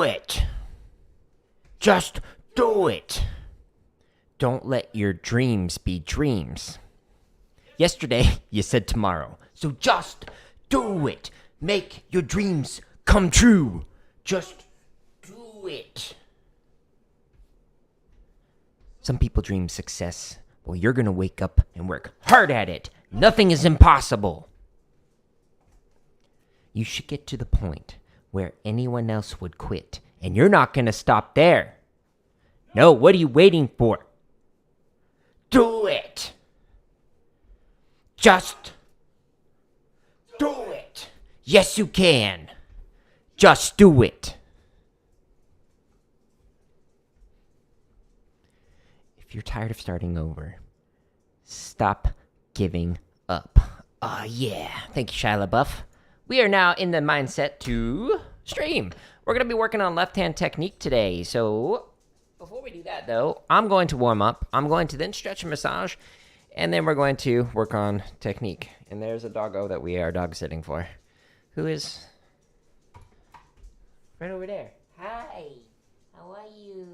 do it. Just do it. Don't let your dreams be dreams. Yesterday, you said tomorrow. So just do it. Make your dreams come true. Just do it. Some people dream success. Well, you're going to wake up and work hard at it. Nothing is impossible. You should get to the point where anyone else would quit. And you're not going to stop there. No, what are you waiting for? Do it. Just do it. Yes, you can. Just do it. If you're tired of starting over, stop giving up. Yeah. Thank you, Shia LaBeouf. We are now in the mindset to stream. We're going to be working on left-hand technique today. So before we do that, though, I'm going to warm up. I'm going to then stretch and massage, and then we're going to work on technique. And there's a doggo that we are dog sitting for, who is right over there. Hi. How are you?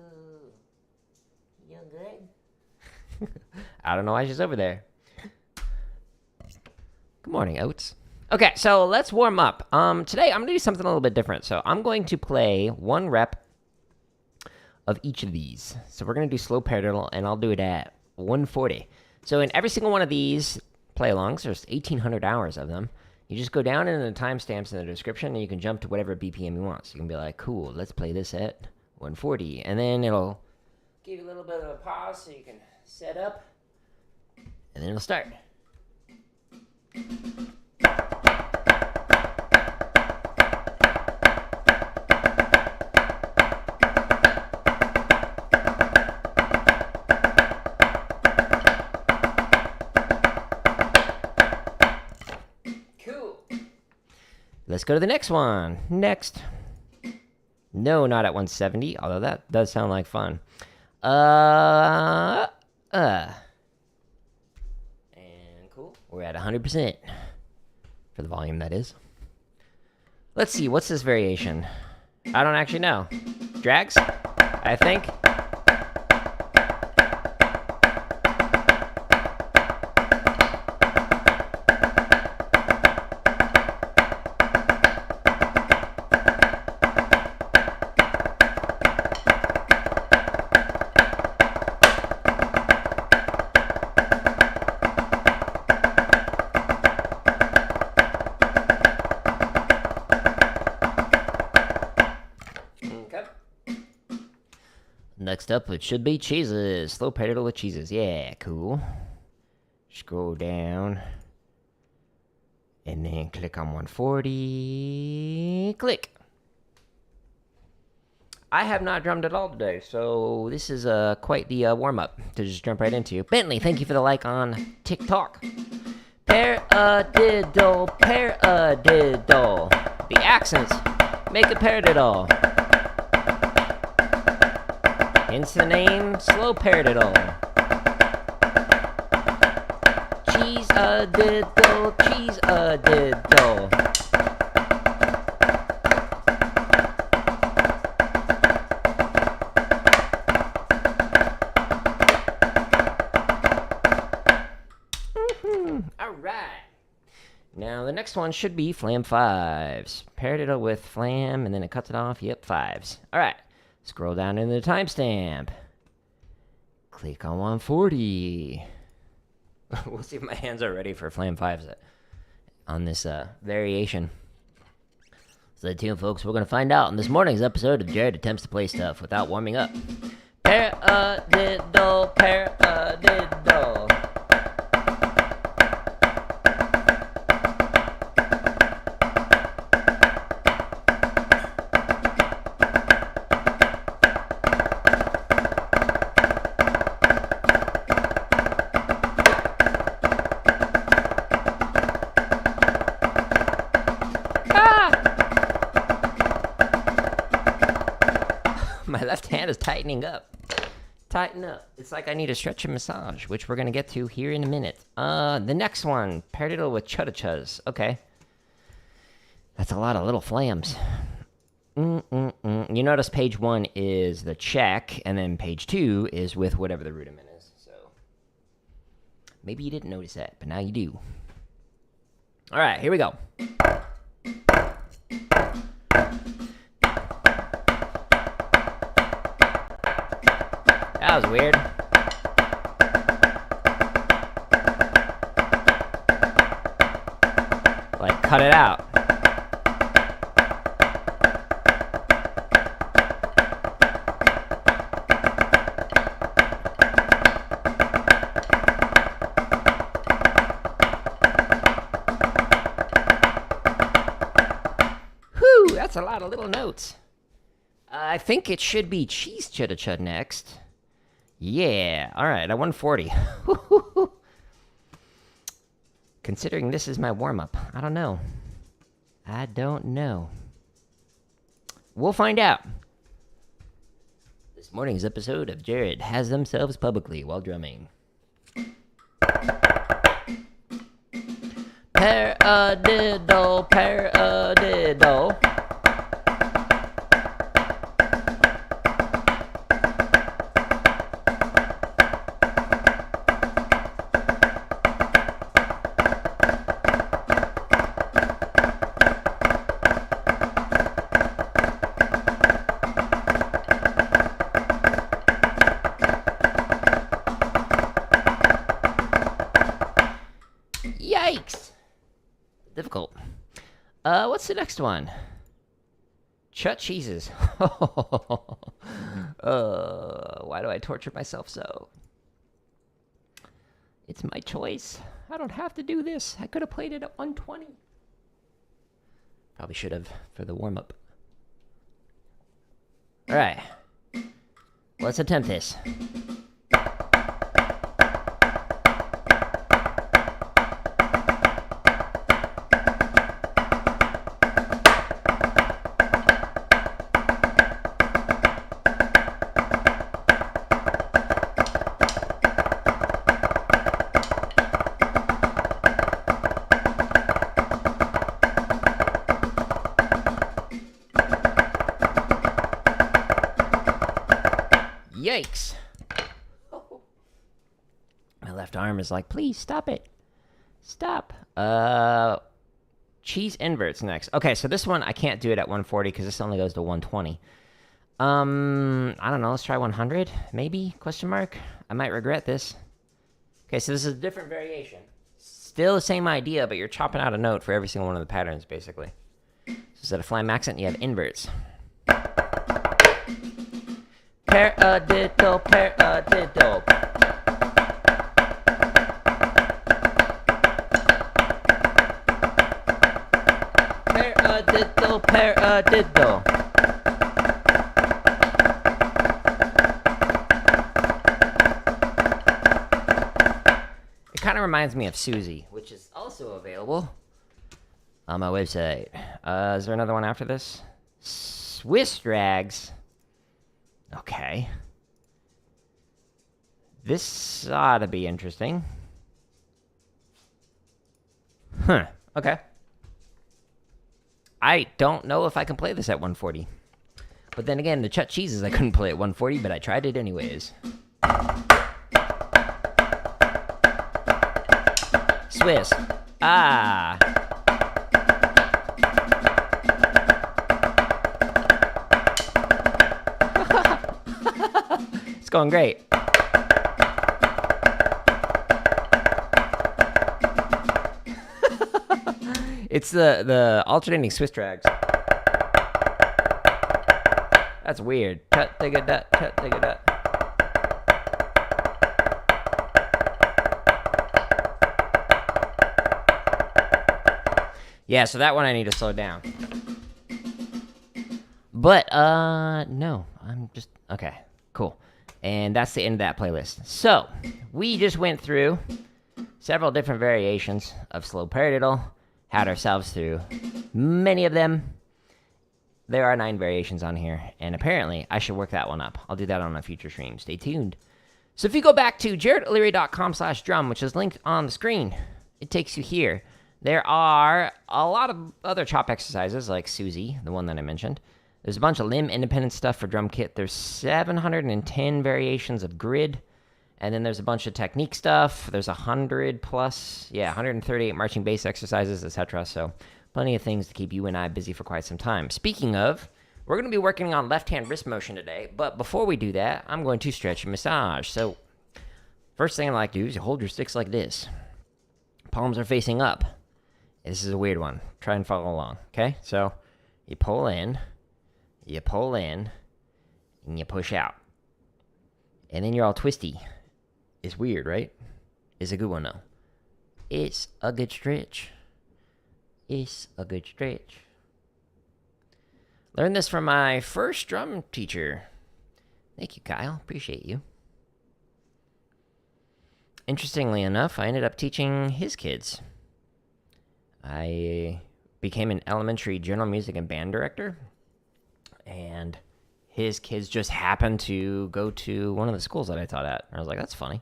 You good? I don't know why she's over there. Good morning, Oats. Okay, so let's warm up. Today I'm going to do something a little bit different. So I'm going to play 1 rep of each of these. So we're going to do slow paradiddle, and I'll do it at 140. So in every single one of these play-alongs, there's 1,800 hours of them. You just go down into the timestamps in the description, and you can jump to whatever BPM you want. So you can be like, cool, let's play this at 140. And then it'll give you a little bit of a pause so you can set up, and then it'll start. Cool. Let's go to the next one. Next. No, not at 170, although that does sound like fun. And cool. We're at 100% for the volume, that is. Let's see, what's this variation? I don't actually know. Drags, I think. Next up, it should be cheeses. Slow paradiddle with cheeses. Yeah, cool. Scroll down. And then click on 140. Click. I have not drummed at all today, so this is quite the warm-up to just jump right into. Bentley, thank you for the like on TikTok. Paradiddle, paradiddle. The accents make a paradiddle. Hence the name, slow paradiddle. Cheese-a-diddle, cheese-a-diddle. All right. Now the next one should be flam 5s. Paradiddle with flam, and then it cuts it off. Yep, 5s. All right. Scroll down into the timestamp. Click on 140. We'll see if my hands are ready for flam 5s on this variation. Stay tuned, folks. We're going to find out in this morning's episode of Jared Attempts to Play Stuff Without Warming Up. Paradiddle, paradiddle. My left hand is tightening up. Tighten up. It's like I need a stretch and massage, which we're going to get to here in a minute. The next one, paradiddle with chutta-chas. Okay. That's a lot of little flams. You notice page 1 is the check, and then page 2 is with whatever the rudiment is. So maybe you didn't notice that, but now you do. All right, here we go. That was weird. Like, cut it out. Whew, that's a lot of little notes. I think it should be Cheese Chudda Chud next. Yeah, alright, at 140. Considering this is my warm-up, I don't know. We'll find out. This morning's episode of Jared Has Themselves Publicly while drumming. Paradiddle, paradiddle. Yikes! Difficult. What's the next one? Chut cheeses. Why do I torture myself so? It's my choice. I don't have to do this. I could have played it at 120. Probably should have for the warm-up. Alright. Let's attempt this. Yikes. My left arm is like, please stop it. Stop. Cheese inverts next. Okay, so this one I can't do it at 140 because this only goes to 120. I don't know. Let's try 100, maybe? Question mark. I might regret this. Okay, so this is a different variation. Still the same idea, but you're chopping out a note for every single one of the patterns, basically. So instead of flam accent, you have inverts. Paradiddle, paradiddle. Paradiddle, paradiddle. It kind of reminds me of Susie, which is also available on my website. Is there another one after this? Swiss Drags. Okay. This ought to be interesting. Huh. Okay. I don't know if I can play this at 140. But then again, the Chut Cheeses I couldn't play at 140, but I tried it anyways. Swiss. Ah. It's going great. It's the alternating Swiss drags. That's weird. Tut digga dut, tut digga dut. Yeah, so that one I need to slow down. But no, I'm just okay, cool. And that's the end of that playlist. So, we just went through several different variations of slow paradiddle, had ourselves through many of them. There are 9 variations on here, and apparently I should work that one up. I'll do that on a future stream. Stay tuned. So if you go back to jaredleary.com/drum, which is linked on the screen, it takes you here. There are a lot of other chop exercises, like Susie, the one that I mentioned. There's a bunch of limb independent stuff for drum kit. There's 710 variations of grid. And then there's a bunch of technique stuff. There's 100 plus, 138 marching bass exercises, etc. So plenty of things to keep you and I busy for quite some time. Speaking of, we're going to be working on left-hand wrist motion today. But before we do that, I'm going to stretch and massage. So first thing I like to do is you hold your sticks like this. Palms are facing up. This is a weird one. Try and follow along, okay? So you pull in, and you push out. And then you're all twisty. It's weird, right? It's a good one, though. It's a good stretch. It's a good stretch. Learned this from my first drum teacher. Thank you, Kyle. Appreciate you. Interestingly enough, I ended up teaching his kids. I became an elementary general music and band director, and his kids just happened to go to one of the schools that I taught at. I was like, that's funny.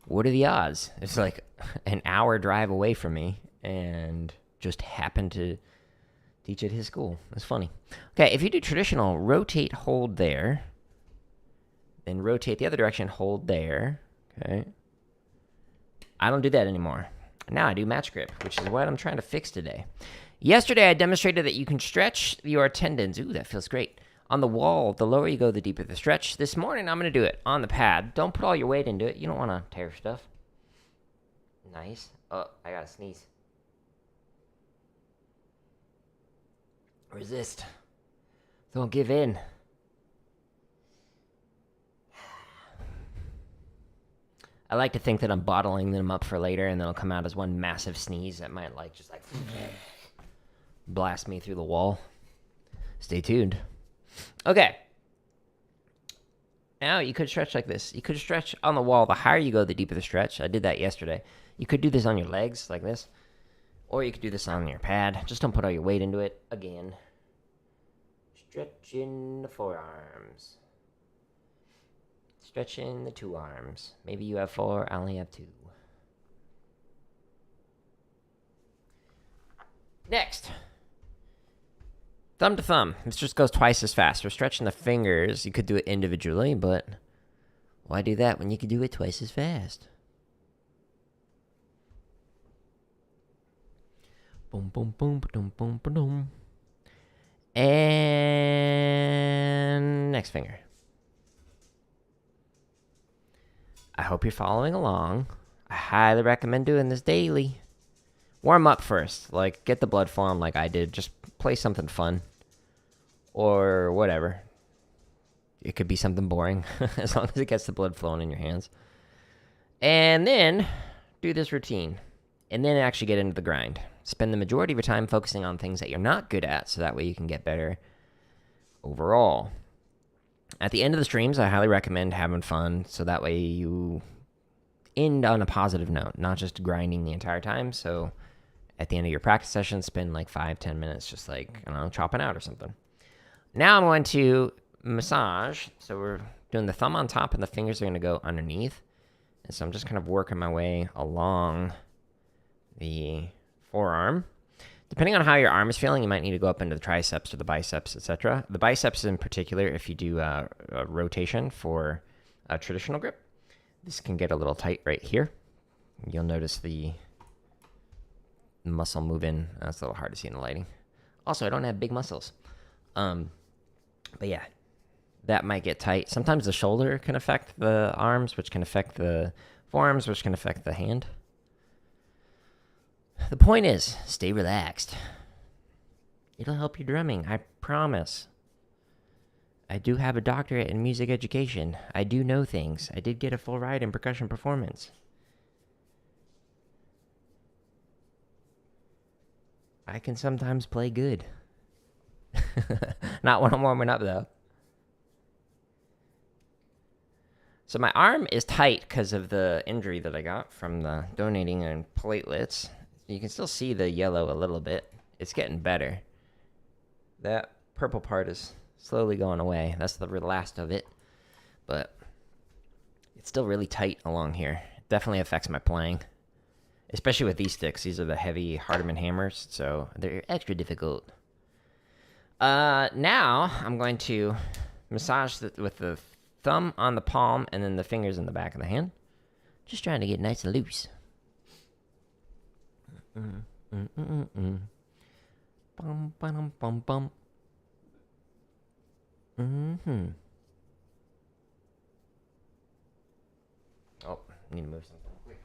What are the odds? It's like an hour drive away from me, and just happened to teach at his school. That's funny. Okay, if you do traditional, rotate, hold there. Then rotate the other direction, hold there. Okay. I don't do that anymore. Now I do match grip, which is what I'm trying to fix today. Yesterday, I demonstrated that you can stretch your tendons. Ooh, that feels great. On the wall, the lower you go, the deeper the stretch. This morning, I'm going to do it on the pad. Don't put all your weight into it. You don't want to tear stuff. Nice. Oh, I got to sneeze. Resist. Don't give in. I like to think that I'm bottling them up for later, and then it'll come out as one massive sneeze that might, just blast me through the wall. Stay tuned. Okay. Now, you could stretch like this. You could stretch on the wall. The higher you go, the deeper the stretch. I did that yesterday. You could do this on your legs, like this. Or you could do this on your pad. Just don't put all your weight into it. Again. Stretching the forearms. Stretching the two arms. Maybe you have 4, I only have 2. Next. Thumb to thumb. This just goes twice as fast. We're stretching the fingers. You could do it individually, but why do that when you could do it twice as fast? Boom, boom, boom, boom, boom, boom. And next finger. I hope you're following along. I highly recommend doing this daily. Warm up first. Get the blood flowing like I did. Just play something fun. Or whatever. It could be something boring. As long as it gets the blood flowing in your hands. And then do this routine. And then actually get into the grind. Spend the majority of your time focusing on things that you're not good at. So that way you can get better overall. At the end of the streams, I highly recommend having fun, so that way you end on a positive note, not just grinding the entire time. So at the end of your practice session, spend 5-10 minutes just chopping out or something. Now I'm going to massage. So we're doing the thumb on top and the fingers are going to go underneath. And so I'm just kind of working my way along the forearm. Depending on how your arm is feeling, you might need to go up into the triceps or the biceps, etc. The biceps in particular, if you do a rotation for a traditional grip, this can get a little tight right here. You'll notice the muscle move in. That's a little hard to see in the lighting. Also, I don't have big muscles. But yeah, that might get tight. Sometimes the shoulder can affect the arms, which can affect the forearms, which can affect the hand. The point is, stay relaxed. It'll help your drumming, I promise. I do have a doctorate in music education. I do know things. I did get a full ride in percussion performance. I can sometimes play good. Not when I'm warming up, though. So my arm is tight because of the injury that I got from the donating and platelets. You can still see the yellow a little bit. It's getting better. That purple part is slowly going away. That's the last of it. But it's still really tight along here. It definitely affects my playing. Especially with these sticks. These are the heavy Hardeman hammers, so they're extra difficult. Now I'm going to massage with the thumb on the palm and then the fingers in the back of the hand. Just trying to get nice and loose. Bum, bum, bum, bum. Oh, need to move something quick.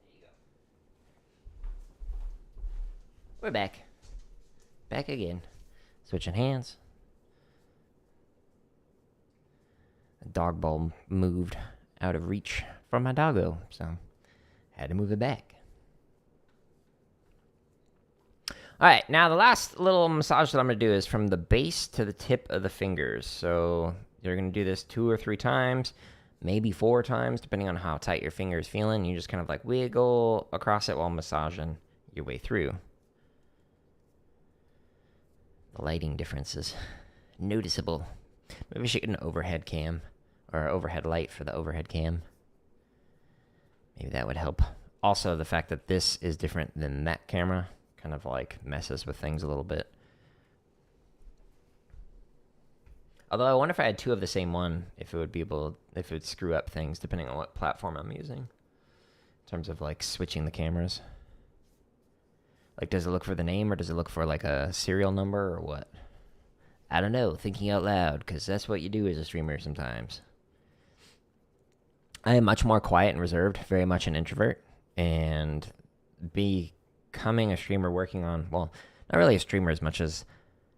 There you go. We're back. Back again. Switching hands. The dog bowl moved out of reach from my doggo, so had to move it back. All right, now the last little massage that I'm going to do is from the base to the tip of the fingers. So you're going to do this 2 or 3 times, maybe 4 times, depending on how tight your finger is feeling. You just kind of like wiggle across it while massaging your way through. The lighting difference is noticeable. Maybe we should get an overhead cam or overhead light for the overhead cam. Maybe that would help. Also, the fact that this is different than that camera kind of like messes with things a little bit. Although I wonder if I had 2 of the same one, if it would screw up things depending on what platform I'm using. In terms of like switching the cameras. Like, does it look for the name or does it look for like a serial number or what? I don't know, thinking out loud, because that's what you do as a streamer sometimes. I am much more quiet and reserved, very much an introvert, and becoming a streamer working on, well, not really a streamer as much as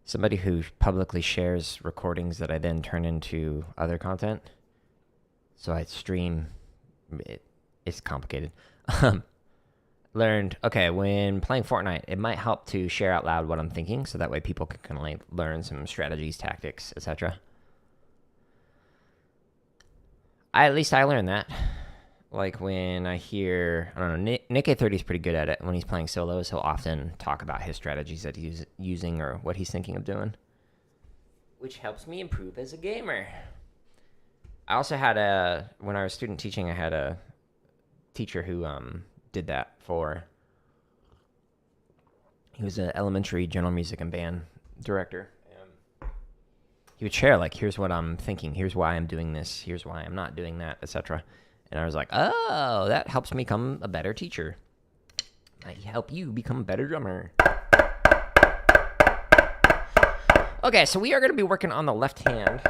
somebody who publicly shares recordings that I then turn into other content. So I stream, it's complicated. Learned, okay, when playing Fortnite, it might help to share out loud what I'm thinking, so that way people can kind of like learn some strategies, tactics, etc. At least I learned that. Like when I hear, I don't know, Nick A30 is pretty good at it. When he's playing solos, he'll often talk about his strategies that he's using or what he's thinking of doing, which helps me improve as a gamer. I also had when I was student teaching, I had a teacher who did that he was an elementary general music and band director. He would share, like, here's what I'm thinking, here's why I'm doing this, here's why I'm not doing that, etc. And I was like, oh, that helps me become a better teacher. Might help you become a better drummer. Okay, so we are going to be working on the left hand.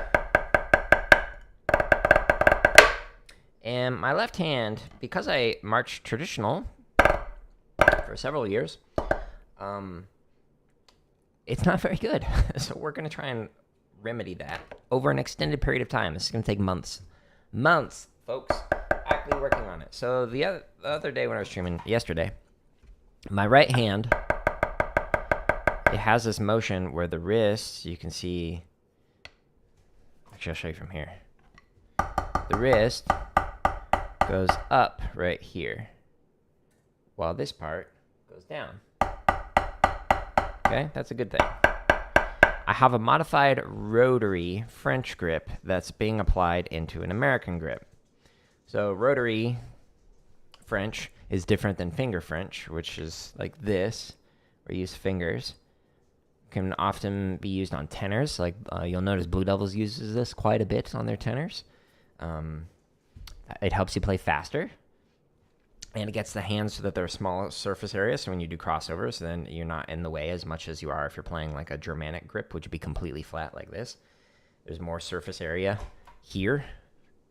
And my left hand, because I marched traditional for several years, it's not very good. So we're going to try and remedy that over an extended period of time. This is going to take months. Months, folks, actively working on it. So the other day when I was streaming, yesterday, my right hand, it has this motion where the wrist, you can see, actually I'll show you from here. The wrist goes up right here, while this part goes down. Okay, that's a good thing. I have a modified rotary French grip that's being applied into an American grip. So rotary French is different than finger French, which is like this, where you use fingers. Can often be used on tenors. Like you'll notice Blue Devils uses this quite a bit on their tenors. It helps you play faster. And it gets the hands so that they're a small surface area, so when you do crossovers, then you're not in the way as much as you are if you're playing like a Germanic grip, which would be completely flat like this. There's more surface area here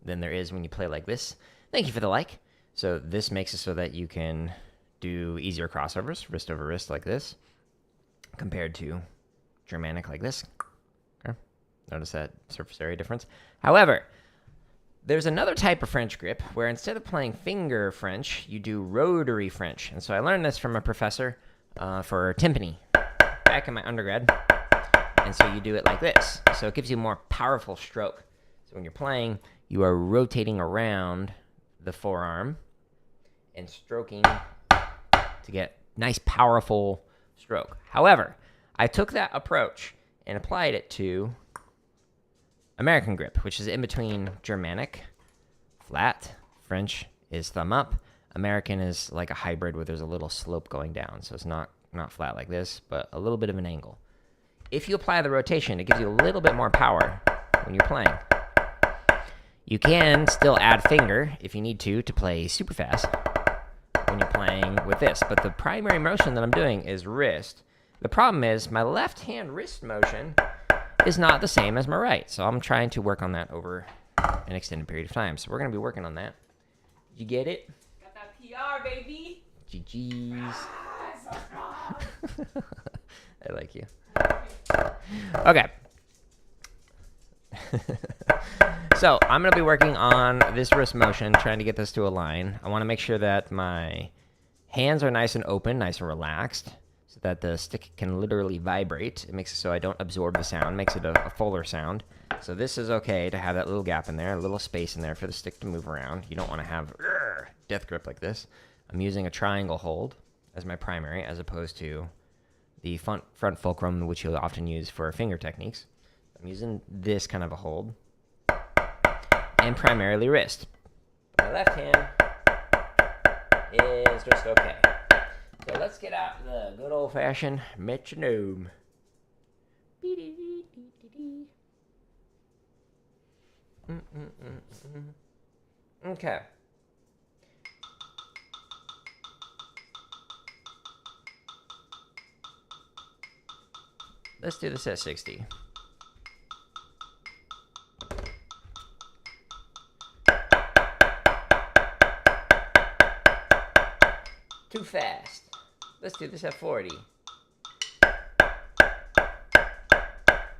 than there is when you play like this. Thank you for the like. So this makes it so that you can do easier crossovers, wrist over wrist like this, compared to Germanic like this. Okay. Notice that surface area difference. However, there's another type of French grip where instead of playing finger French, you do rotary French. And so I learned this from a professor for timpani back in my undergrad. And so you do it like this. So it gives you a more powerful stroke. So when you're playing, you are rotating around the forearm and stroking to get nice, powerful stroke. However, I took that approach and applied it to American grip, which is in between Germanic, flat, French is thumb up. American is like a hybrid where there's a little slope going down, so it's not flat like this, but a little bit of an angle. If you apply the rotation, it gives you a little bit more power when you're playing. You can still add finger if you need to play super fast when you're playing with this, but the primary motion that I'm doing is wrist. The problem is my left hand wrist motion is not the same as my right, so I'm trying to work on that over an extended period of time. So we're going to be working on that. Did you get it? Got that PR, baby. GG's. Ah, I like you. Okay. So I'm going to be working on this wrist motion, trying to get this to a line. I want to make sure that my hands are nice and open, nice and relaxed, so that the stick can literally vibrate. It makes it so I don't absorb the sound, makes it a fuller sound. So this is okay to have that little gap in there, a little space in there for the stick to move around. You don't want to have death grip like this. I'm using a triangle hold as my primary, as opposed to the front fulcrum, which you'll often use for finger techniques. I'm using this kind of a hold, and primarily wrist. My left hand is just okay. So let's get out the good old-fashioned metronome. Okay. Let's do this at 60. Too fast. Let's do this at 40.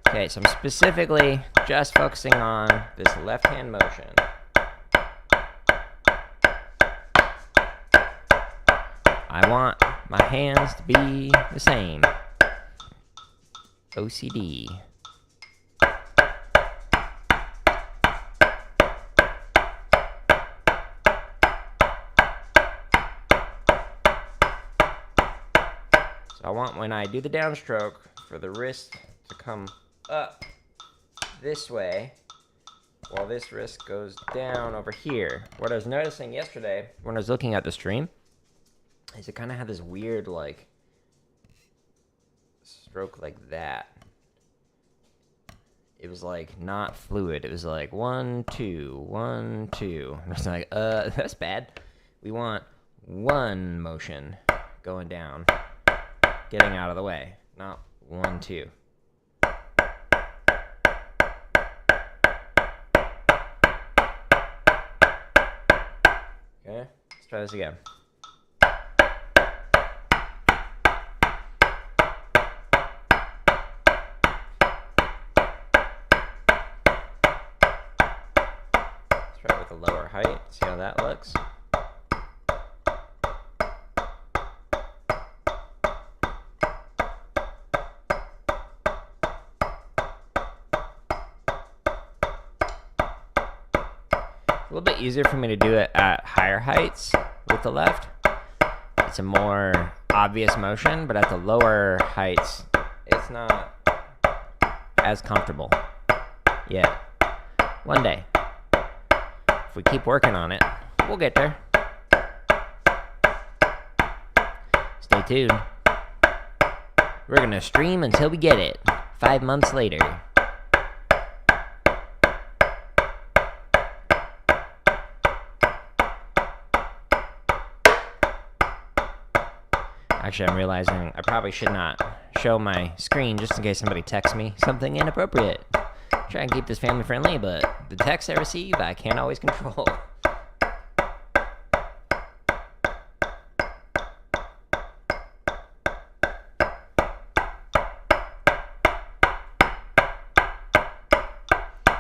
Okay, so I'm specifically just focusing on this left hand motion. I want my hands to be the same. OCD. So I want, when I do the downstroke, for the wrist to come up this way while this wrist goes down over here. What I was noticing yesterday when I was looking at the stream is it kind of had this weird, like, stroke like that. It was like not fluid. It was like 1, 2, 1, 2. And I was like, that's bad. We want one motion going down, getting out of the way, not 1, 2. Okay, let's try this again. Try it with a lower height, see how that looks. A little bit easier for me to do it at higher heights with the left. It's a more obvious motion, but at the lower heights, it's not as comfortable yet. One day. If we keep working on it, we'll get there. Stay tuned. We're gonna stream until we get it. 5 months later. Actually, I'm realizing I probably should not show my screen just in case somebody texts me something inappropriate. Try and keep this family friendly, but the texts I receive, I can't always control.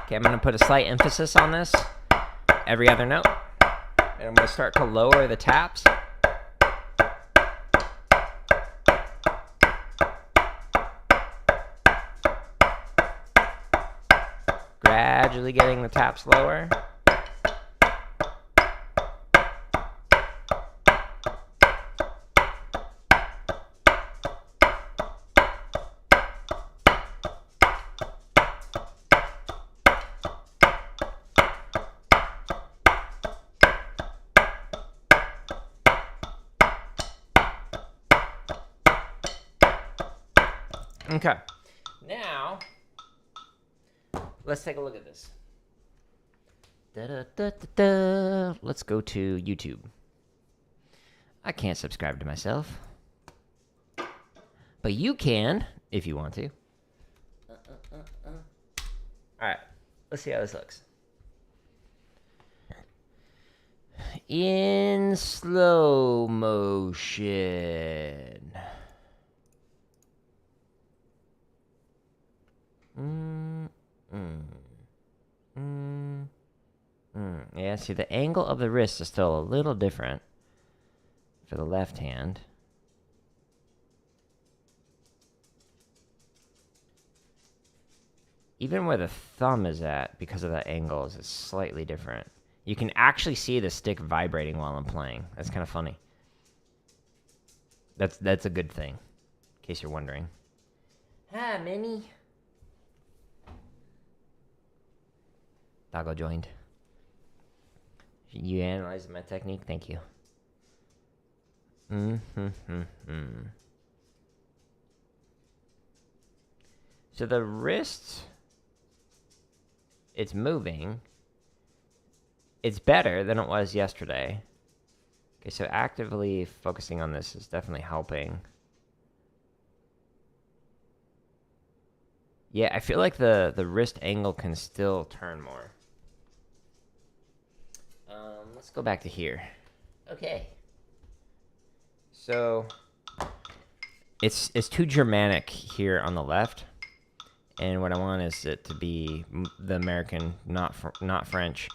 Okay, I'm going to put a slight emphasis on this every other note. And I'm going to start to lower the taps. Gradually getting the taps lower. Okay. Now, let's take a look at this. Da-da-da-da-da. Let's go to YouTube. I can't subscribe to myself. But you can, if you want to. Alright, let's see how this looks. In slow motion. Yeah, see, the angle of the wrist is still a little different for the left hand. Even where the thumb is at, because of the angles, is slightly different. You can actually see the stick vibrating while I'm playing. That's kind of funny. That's a good thing, in case you're wondering. Hi, Minnie. Doggo joined. You analyzed my technique? Thank you. So the wrist, it's moving. It's better than it was yesterday. Okay, so actively focusing on this is definitely helping. Yeah, I feel like the wrist angle can still turn more. Let's go back to here. Okay. So it's too Germanic here on the left, and what I want is it to be the American, not French,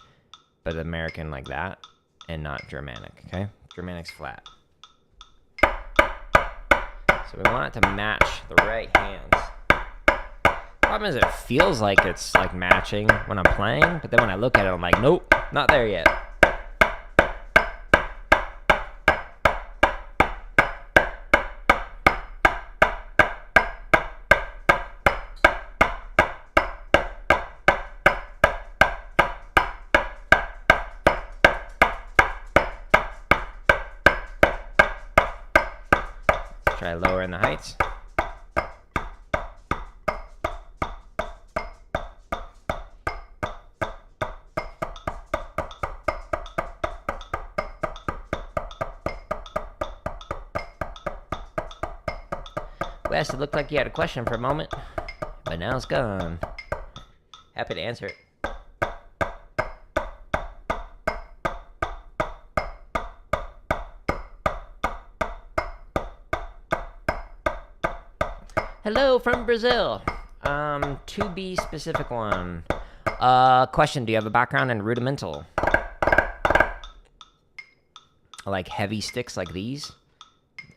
but American like that, and not Germanic. Okay, Germanic's flat. So we want it to match the right hands. Problem is, it feels like it's like matching when I'm playing, but then when I look at it, I'm like, nope, not there yet. Try lowering the heights. Wes, it looked like you had a question for a moment, but now it's gone. Happy to answer it. Hello from Brazil. To be specific one. Question, do you have a background in rudimental? Like heavy sticks like these?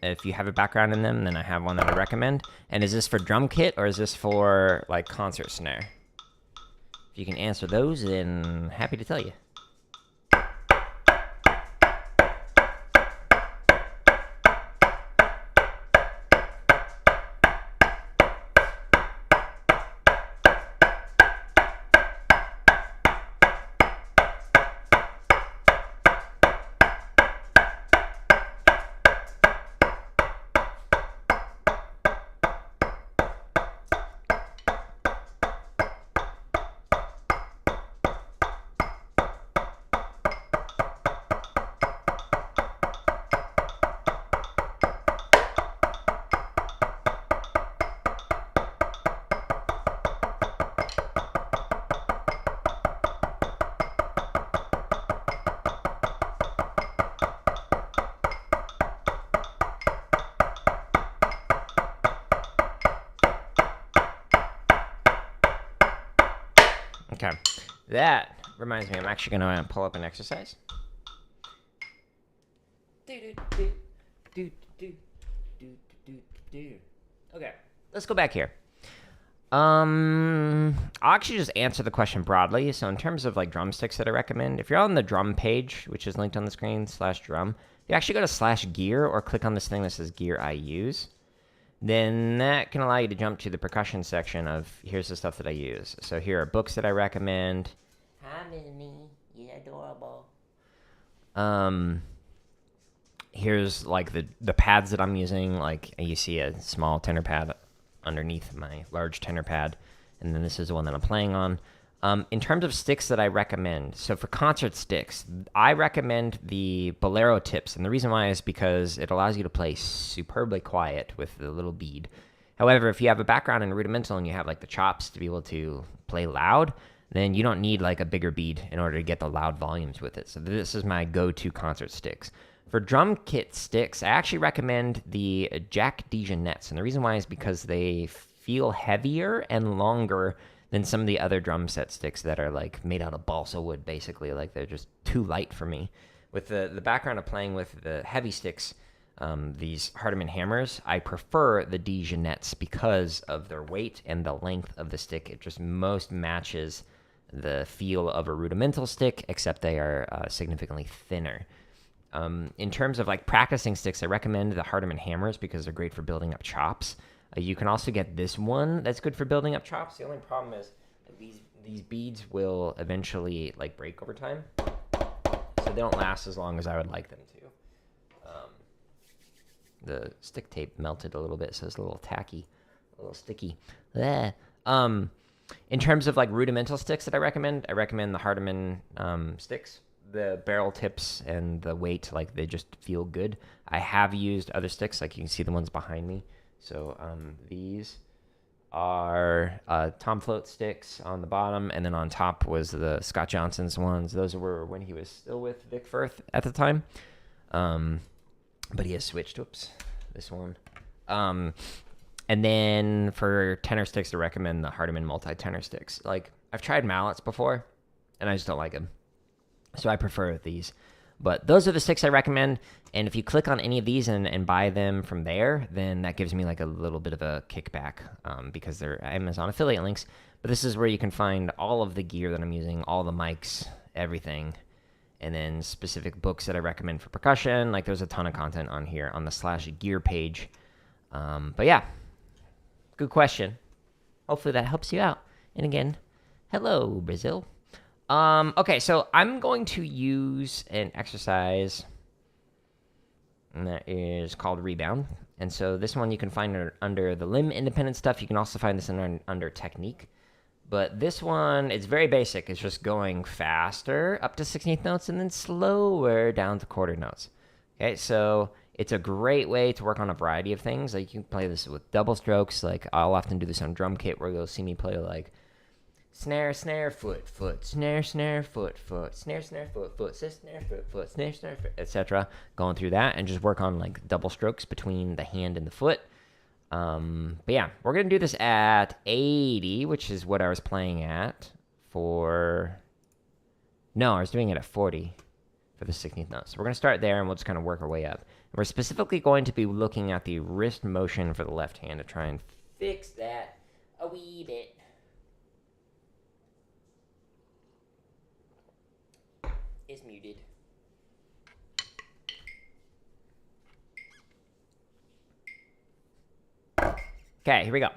If you have a background in them, then I have one that I recommend. And is this for drum kit, or is this for, like, concert snare? If you can answer those, then happy to tell you. Okay, that reminds me, I'm actually going to pull up an exercise. Okay, let's go back here. I'll actually just answer the question broadly. So in terms of like drumsticks that I recommend, if you're on the drum page, which is linked on the screen, /drum, you actually go to /gear or click on this thing that says gear I use. Then that can allow you to jump to the percussion section of here's the stuff that I use. So here are books that I recommend. Hi, Minnie. You're adorable. Here's like the pads that I'm using. Like you see a small tenor pad underneath my large tenor pad. And then this is the one that I'm playing on. In terms of sticks that I recommend, so for concert sticks, I recommend the Bolero tips. And the reason why is because it allows you to play superbly quiet with the little bead. However, if you have a background in rudimental and you have like the chops to be able to play loud, then you don't need like a bigger bead in order to get the loud volumes with it. So this is my go-to concert sticks. For drum kit sticks, I actually recommend the Jack Dijonets. And the reason why is because they feel heavier and longer than some of the other drum set sticks that are like made out of balsa wood, basically. Like they're just too light for me. With the background of playing with the heavy sticks, these Hardeman hammers, I prefer the Dijonets because of their weight and the length of the stick. It just most matches the feel of a rudimental stick, except they are significantly thinner. In terms of like practicing sticks, I recommend the Hardeman hammers because they're great for building up chops. You can also get this one that's good for building up chops. The only problem is these beads will eventually like break over time, so they don't last as long as I would like them to. The stick tape melted a little bit, so it's a little tacky, a little sticky. Bleh. In terms of like rudimental sticks that I recommend the Hardeman sticks. The barrel tips and the weight, like they just feel good. I have used other sticks, like you can see the ones behind me. So these are Tom Float sticks on the bottom, and then on top was the Scott Johnson's ones. Those were when he was still with Vic Firth at the time. But he has switched. Whoops, this one. And then for tenor sticks, I recommend the Hardeman multi-tenor sticks. Like I've tried mallets before, and I just don't like them. So I prefer these. But those are the sticks I recommend. And if you click on any of these and buy them from there, then that gives me like a little bit of a kickback because they're Amazon affiliate links. But this is where you can find all of the gear that I'm using, all the mics, everything. And then specific books that I recommend for percussion. Like there's a ton of content on here on the /gear page. But yeah, good question. Hopefully that helps you out. And again, hello, Brazil. Okay, so I'm going to use an exercise that is called Rebound. And so this one you can find under the limb independent stuff. You can also find this under technique. But this one, it's very basic. It's just going faster up to 16th notes and then slower down to quarter notes. Okay, so it's a great way to work on a variety of things. Like you can play this with double strokes. Like I'll often do this on drum kit where you'll see me play like snare, snare, foot, foot, snare, snare, foot, foot, snare, snare, foot, foot, snare, foot, foot, snare, snare, foot, etc. Going through that and just work on like double strokes between the hand and the foot. But yeah, we're going to do this at 80, which is what I was playing at for... No, I was doing it at 40 for the 16th note. So we're going to start there and we'll just kind of work our way up. And we're specifically going to be looking at the wrist motion for the left hand to try and fix that a wee bit. Is muted. Okay, here we go.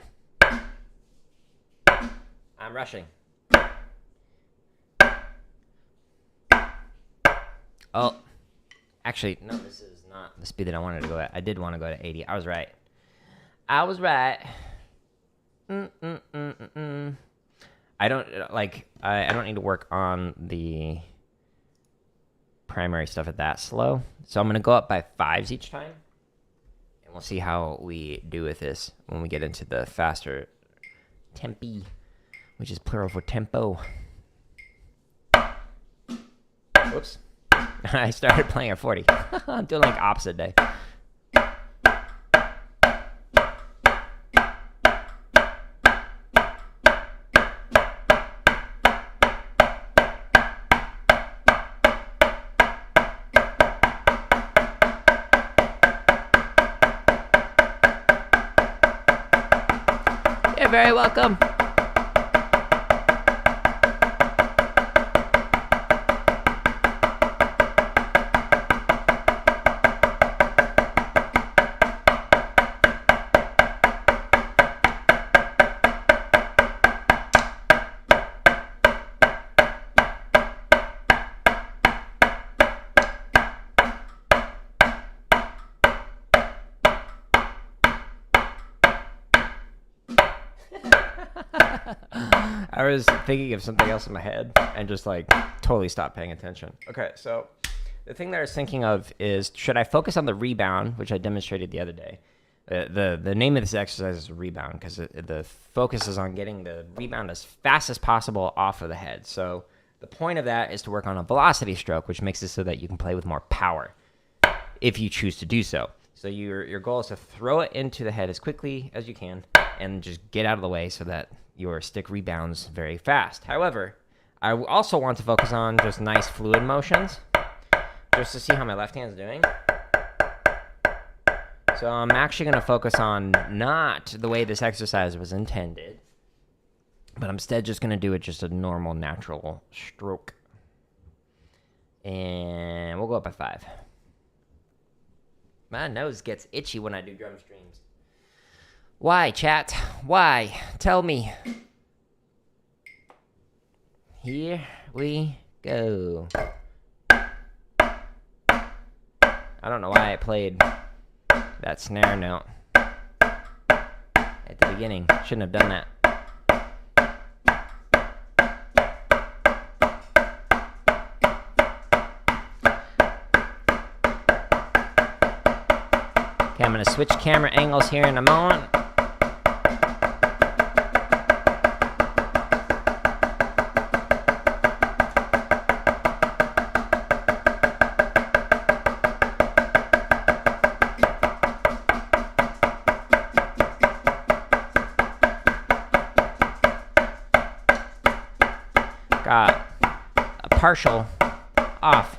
I'm rushing. Oh, actually, no, this is not the speed that I wanted to go at. I did want to go to 80. I was right. I was right. I don't like. I don't need to work on the primary stuff at that slow. So I'm gonna go up by 5s each time. We'll see how we do with this when we get into the faster tempi, which is plural for tempo. Whoops. I started playing at 40. I'm doing like opposite day. You're very welcome. I was thinking of something else in my head and just like totally stopped paying attention. Okay, so the thing that I was thinking of is, should I focus on the rebound, which I demonstrated the other day? The name of this exercise is rebound because the focus is on getting the rebound as fast as possible off of the head. So the point of that is to work on a velocity stroke, which makes it so that you can play with more power if you choose to do so. So your goal is to throw it into the head as quickly as you can and just get out of the way so that your stick rebounds very fast. However, I also want to focus on just nice fluid motions just to see how my left hand's doing. So I'm actually going to focus on not the way this exercise was intended, but I'm instead just going to do it just a normal, natural stroke. And we'll go up by 5. My nose gets itchy when I do drum streams. Why, chat? Why? Tell me. Here we go. I don't know why I played that snare note at the beginning. Shouldn't have done that. Okay, I'm going to switch camera angles here in a moment. Got a partial off.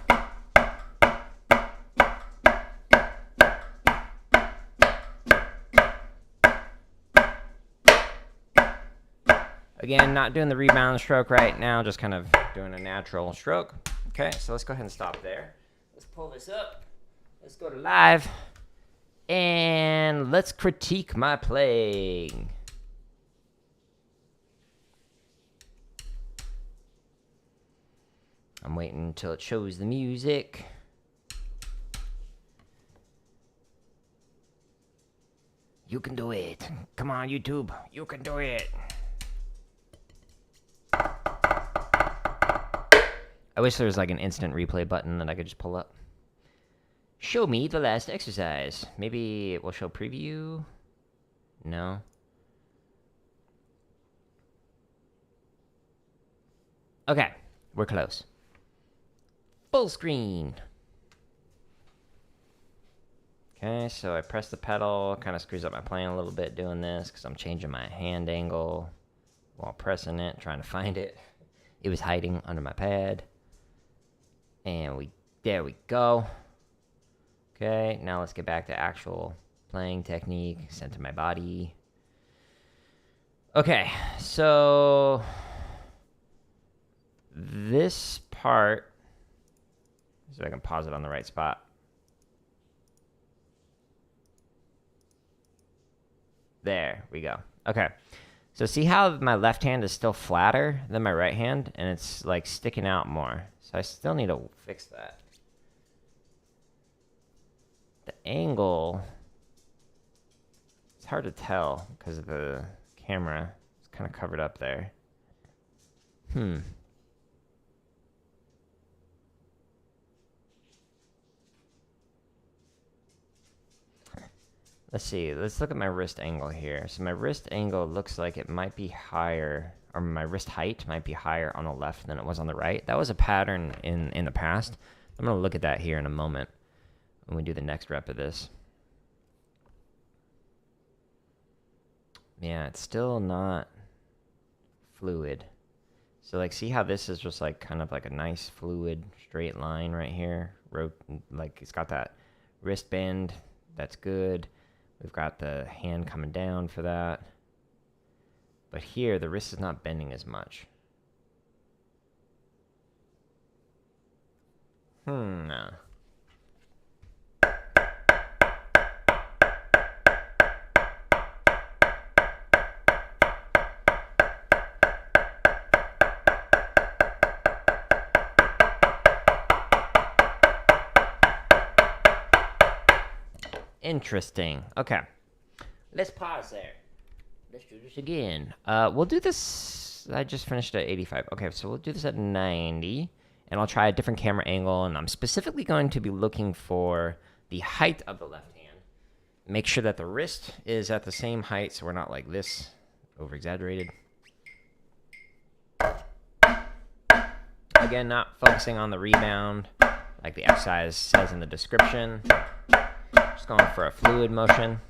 Again, not doing the rebound stroke right now, just kind of doing a natural stroke. Okay, so let's go ahead and stop there. Let's pull this up. Let's go to live. And let's critique my playing. I'm waiting until it shows the music. You can do it. Come on, YouTube. You can do it. I wish there was like an instant replay button that I could just pull up. Show me the last exercise. Maybe it will show preview. No. Okay, we're close. Full screen. Okay, so I press the pedal. Kind of screws up my playing a little bit doing this because I'm changing my hand angle while pressing it, trying to find it. It was hiding under my pad. And there we go. Okay, now let's get back to actual playing technique, center my body. Okay, so this part, so I can pause it on the right spot. There we go. Okay, so see how my left hand is still flatter than my right hand, and it's like sticking out more. So I still need to fix that. The angle, it's hard to tell because of the camera. It's kind of covered up there. Let's see. Let's look at my wrist angle here. So my wrist angle looks like it might be higher, or my wrist height might be higher on the left than it was on the right. That was a pattern in the past. I'm going to look at that here in a moment when we do the next rep of this. Yeah, it's still not fluid. So like, see how this is just like kind of like a nice fluid straight line right here? Like it's got that wrist bend. That's good. We've got the hand coming down for that. But here, the wrist is not bending as much. No. Interesting. Okay. Let's pause there. Let's do this again. We'll do this I just finished at 85. Okay, so we'll do this at 90, and I'll try a different camera angle, and I'm specifically going to be looking for the height of the left hand. Make sure that the wrist is at the same height, so we're not like this, over-exaggerated. Again, not focusing on the rebound, like the exercise says in the description. Just going for a fluid motion.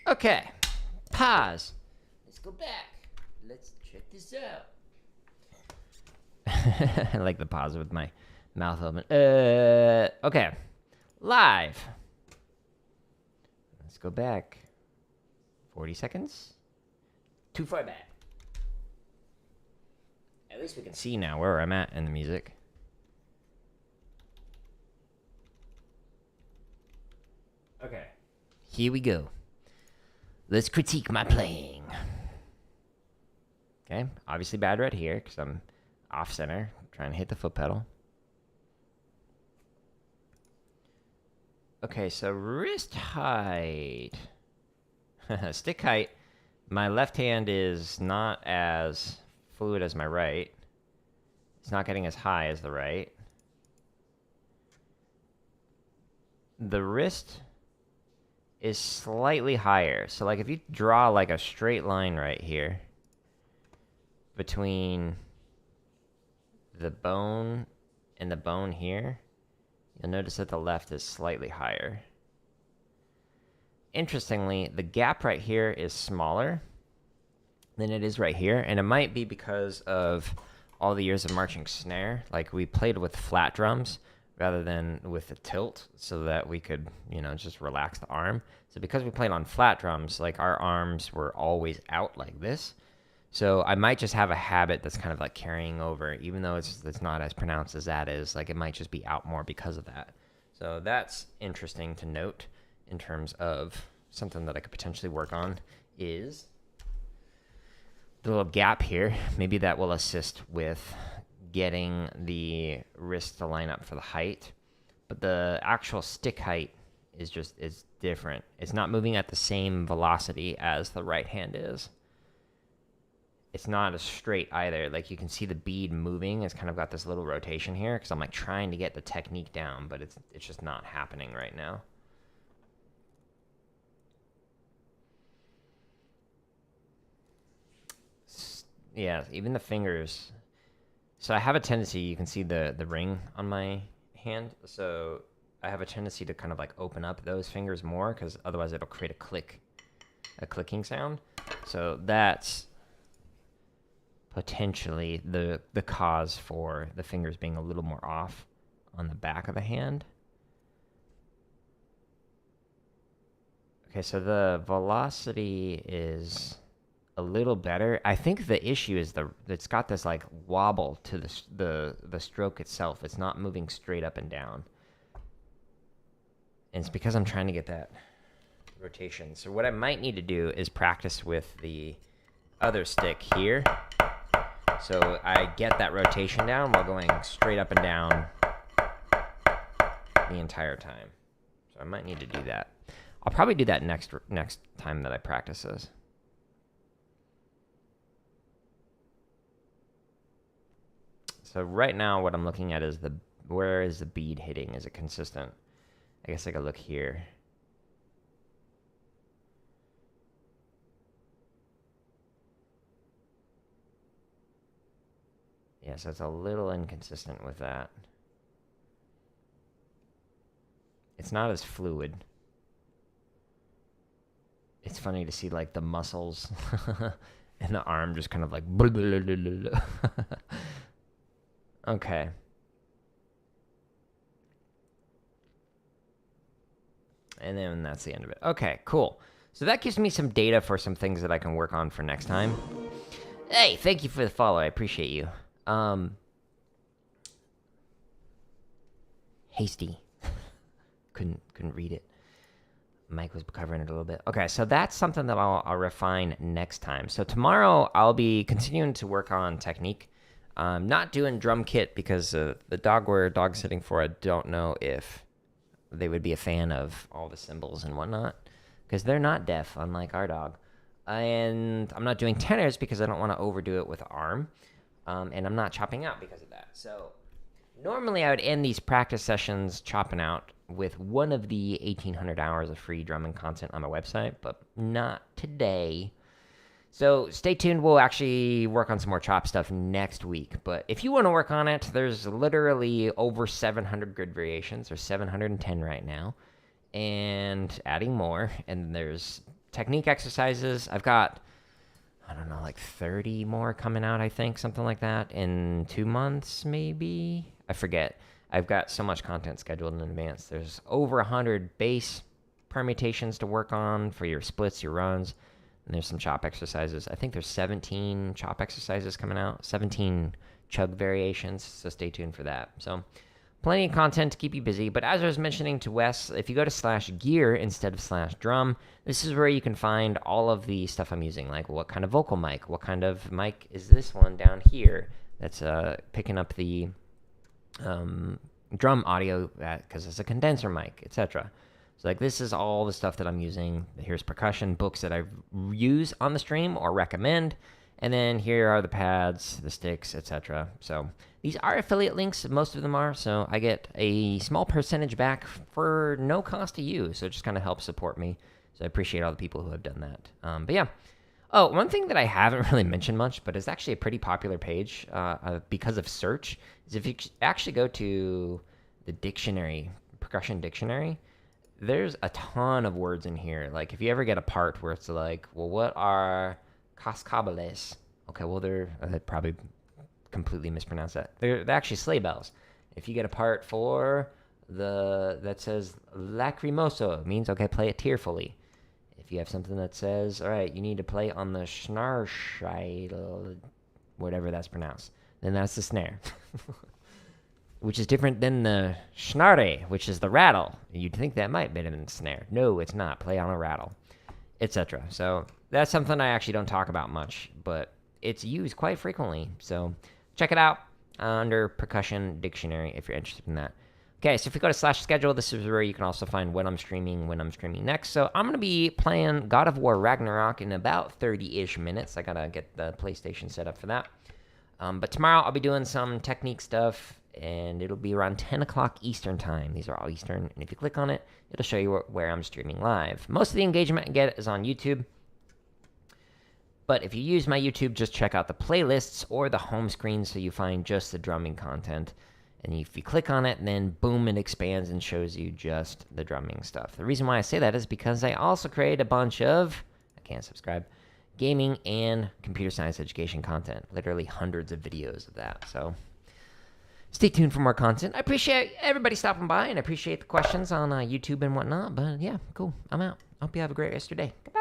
Okay, pause. Let's go back. Let's check this out. I like the pause with my mouth open. Okay, live. Let's go back. 40 seconds. Too far back. At least we can see now where I'm at in the music. Okay, here we go. Let's critique my playing. Okay, obviously bad right here because I'm off center, trying to hit the foot pedal. Okay, so wrist height. Stick height. My left hand is not as fluid as my right. It's not getting as high as the right. The wrist is slightly higher. So like if you draw like a straight line right here between the bone and the bone here, you'll notice that the left is slightly higher. Interestingly, the gap right here is smaller than it is right here, and it might be because of all the years of marching snare. Like we played with flat drums rather than with the tilt so that we could, you know, just relax the arm. So because we played on flat drums, like our arms were always out like this. So I might just have a habit that's kind of like carrying over, even though it's not as pronounced as that is. Like it might just be out more because of that. So that's interesting to note in terms of something that I could potentially work on is the little gap here. Maybe that will assist with getting the wrist to line up for the height, but the actual stick height is different. It's not moving at the same velocity as the right hand is. It's not as straight either. Like you can see the bead moving. It's kind of got this little rotation here because I'm like trying to get the technique down, but it's just not happening right now. Yeah, even the fingers. So I have a tendency, you can see the ring on my hand, so I have a tendency to kind of like open up those fingers more because otherwise it'll create a clicking sound. So that's potentially the cause for the fingers being a little more off on the back of the hand. Okay, so the velocity is a little better. I think the issue is it's got this like wobble to the stroke itself. It's not moving straight up and down. And it's because I'm trying to get that rotation. So what I might need to do is practice with the other stick here. So I get that rotation down while going straight up and down the entire time. So I might need to do that. I'll probably do that next time that I practice this. So right now what I'm looking at is where is the bead hitting? Is it consistent? I guess I could look here. Yeah, so it's a little inconsistent with that. It's not as fluid. It's funny to see like the muscles And the arm just kind of like... Okay. And then that's the end of it. Okay, cool. So that gives me some data for some things that I can work on for next time. Hey, thank you for the follow. I appreciate you. Hasty. couldn't read it. Mike was covering it a little bit. Okay, so that's something that I'll refine next time. So tomorrow I'll be continuing to work on technique. Not doing drum kit because the dog we're dog sitting for, I don't know if they would be a fan of all the cymbals and whatnot, because they're not deaf, unlike our dog. And I'm not doing tenors because I don't want to overdo it with arm. And I'm not chopping out because of that. So normally I would end these practice sessions chopping out with one of the 1,800 hours of free drumming content on my website, but not today. So stay tuned. We'll actually work on some more chop stuff next week. But if you want to work on it, there's literally over 700 grid variations. There's 710 right now. And adding more. And there's technique exercises. I've got, I don't know, like 30 more coming out, I think. Something like that. In 2 months, maybe? I forget. I've got so much content scheduled in advance. There's over 100 bass permutations to work on for your splits, your runs. And there's some chop exercises. I think there's 17 chop exercises coming out, 17 chug variations, so stay tuned for that. So plenty of content to keep you busy. But as I was mentioning to Wes, if you go to /gear instead of /drum, this is where you can find all of the stuff I'm using, like what kind of vocal mic, what kind of mic is this one down here that's picking up the drum audio because it's a condenser mic, etc. So like this is all the stuff that I'm using. Here's percussion books that I use on the stream or recommend. And then here are the pads, the sticks, etc. So these are affiliate links. Most of them are. So I get a small percentage back for no cost to you. So it just kind of helps support me. So I appreciate all the people who have done that. But yeah. Oh, one thing that I haven't really mentioned much, but is actually a pretty popular page because of search, is if you actually go to the dictionary, percussion dictionary, there's a ton of words in here. Like if you ever get a part where it's like, well, what are cascabeles? Okay, well, I probably completely mispronounced that. They're actually sleigh bells. If you get a part for that says lacrimoso, it means, okay, play it tearfully. If you have something that says, all right, you need to play on the schnarscheidel, whatever that's pronounced, then that's the snare. Which is different than the schnarre, which is the rattle. You'd think that might be in the snare. No, it's not. Play on a rattle, etc. So that's something I actually don't talk about much, but it's used quite frequently. So check it out under Percussion Dictionary if you're interested in that. Okay, so if you go to /schedule, this is where you can also find when I'm streaming next. So I'm going to be playing God of War Ragnarok in about 30-ish minutes. I got to get the PlayStation set up for that. But tomorrow I'll be doing some technique stuff, and it'll be around 10 o'clock Eastern time. These are all Eastern, and if you click on it, it'll show you where I'm streaming live. Most of the engagement I get is on YouTube. But if you use my YouTube, just check out the playlists or the home screen so you find just the drumming content. And if you click on it, then boom, it expands and shows you just the drumming stuff. The reason why I say that is because I also create a bunch of, I can't subscribe, gaming and computer science education content. Literally hundreds of videos of that. So stay tuned for more content. I appreciate everybody stopping by and I appreciate the questions on YouTube and whatnot. But yeah, cool. I'm out. Hope you have a great rest of your day. Goodbye.